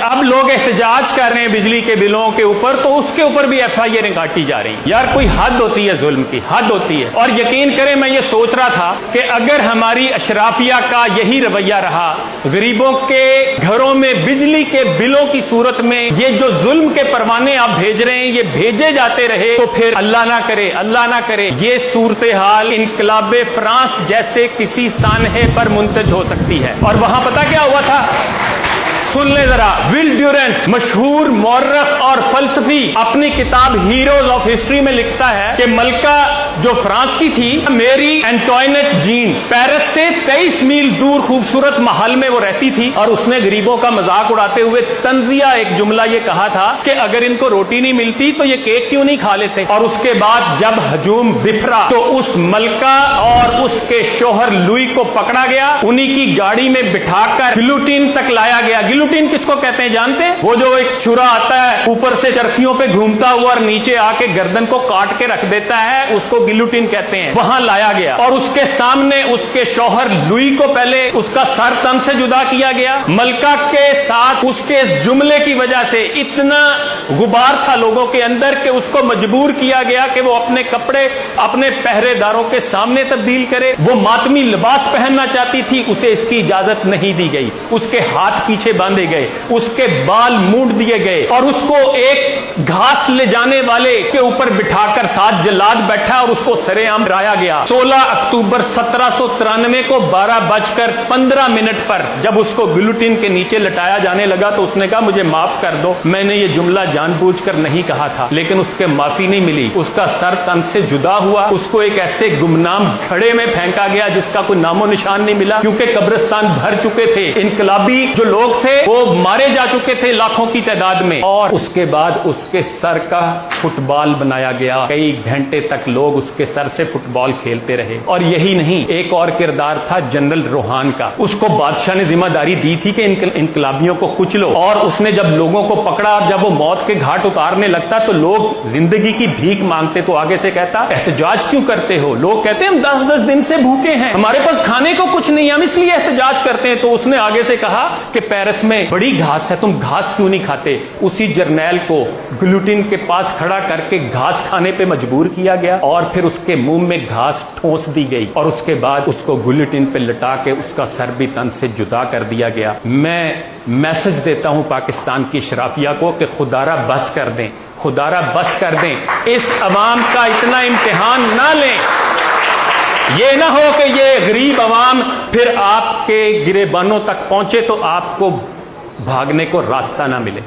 اب لوگ احتجاج کر رہے ہیں بجلی کے بلوں کے اوپر، تو اس کے اوپر بھی ایف آئی آر کاٹی جا رہی ہیں۔ یار کوئی حد ہوتی ہے ظلم کی، حد ہوتی ہے۔ اور یقین کریں میں یہ سوچ رہا تھا کہ اگر ہماری اشرافیہ کا یہی رویہ رہا، غریبوں کے گھروں میں بجلی کے بلوں کی صورت میں یہ جو ظلم کے پروانے آپ بھیج رہے ہیں یہ بھیجے جاتے رہے، تو پھر اللہ نہ کرے یہ صورتحال انقلاب فرانس جیسے کسی سانحے پر منتج ہو سکتی ہے۔ اور وہاں پتہ کیا ہوا تھا؟ سن لیں ذرا، ول ڈیورنٹ مشہور مورخ اور فلسفی اپنی کتاب ہیروز آف ہسٹری میں لکھتا ہے کہ ملکہ جو فرانس کی تھی، میری اینٹوائنٹ جین، پیرس سے 23 میل دور خوبصورت محل میں وہ رہتی تھی، اور اس نے غریبوں کا مذاق اڑاتے ہوئے طنزیہ ایک جملہ یہ کہا تھا کہ اگر ان کو روٹی نہیں ملتی تو یہ کیک کیوں نہیں کھا لیتے۔ اور اس کے بعد جب ہجوم بفرا تو اس ملکہ اور اس کے شوہر لوئی کو پکڑا گیا، انہی کی گاڑی میں بٹھا کر گلوٹین تک لایا گیا۔ گلوٹین کس کو کہتے ہیں جانتے ہیں؟ وہ جو ایک چھرا آتا ہے اوپر سے چرخیوں پہ گھومتا ہوا اور نیچے آ کے گردن کو کاٹ کے رکھ دیتا ہے، اس کو گلوٹین کہتے ہیں۔ وہاں لایا گیا اور اس کے سامنے اس کے شوہر لوئی کو پہلے اس کا سر تن سے جدا کیا گیا۔ ملکہ کے ساتھ اس کے اس جملے کی وجہ سے اتنا غبار تھا لوگوں کے اندر کہ اس کو مجبور کیا گیا کہ وہ اپنے کپڑے اپنے پہرے داروں کے سامنے تبدیل کرے۔ وہ ماتمی لباس پہننا چاہتی تھی، اسے اس کی اجازت نہیں دی گئی۔ اس کے ہاتھ پیچھے باندھے گئے، اس کے بال مونڈ دیے گئے، اور اس کو ایک گھاس لے جانے والے کے اوپر بٹھا کر ساتھ جلاد بیٹھا اور اس کو سرے عام رایا گیا۔ 16 اکتوبر 1793 کو 12:15 پر جب اس کو گلوٹین کے نیچے لٹایا جانے لگا تو اس نے کہا مجھے معاف کر دو، میں نے یہ جملہ جان بوجھ کر نہیں کہا تھا۔ لیکن اس کے معافی نہیں ملی، اس کا سر تن سے جدا ہوا، اس کو ایک ایسے گمنام گھڑے میں پھینکا گیا جس کا کوئی نام و نشان نہیں ملا، کیونکہ قبرستان بھر چکے تھے۔ انقلابی جو لوگ تھے وہ مارے جا چکے تھے لاکھوں کی تعداد میں، اور اس کے بعد اس کے سر کا فٹ بال بنایا گیا۔ کئی گھنٹے تک لوگ اس کے سر سے فٹ بال کھیلتے رہے۔ اور یہی نہیں، ایک اور کردار تھا جنرل روحان کا، اس کو بادشاہ نے ذمہ داری دی تھی کہ انقلابیوں کو کچلو، اور اس نے جب لوگوں کو پکڑا، جب وہ موت کے گھاٹ اتارنے لگتا تو لوگ زندگی کی بھیک مانگتے تو آگے سے کہتا احتجاج کیوں کرتے ہو؟ لوگ کہتے ہیں ہم 10 دن سے بھوکے ہیں، ہمارے پاس کھانے کو کچھ نہیں، ہم اس لیے احتجاج کرتے ہیں۔ تو اس نے آگے سے کہا کہ پیرس میں بڑی گھاس ہے، تم گھاس کیوں نہیں کھاتے؟ اسی جرنیل کو گلوٹین کے پاس کھڑا کر کے گھاس کھانے پہ مجبور کیا گیا، اور پھر اس کے منہ میں گھاس ٹھونس دی گئی، اور اس کے بعد اس کو گلوٹین پہ لٹا کے اس کا سر بھی تن سے جدا کر دیا گیا۔ میں میسج دیتا ہوں پاکستان کی اشرافیہ کو کہ خدارہ بس کر دیں، خدارہ بس کر دیں، اس عوام کا اتنا امتحان نہ لیں۔ یہ نہ ہو کہ یہ غریب عوام پھر آپ کے گریبانوں تک پہنچے تو آپ کو بھاگنے کو راستہ نہ ملے۔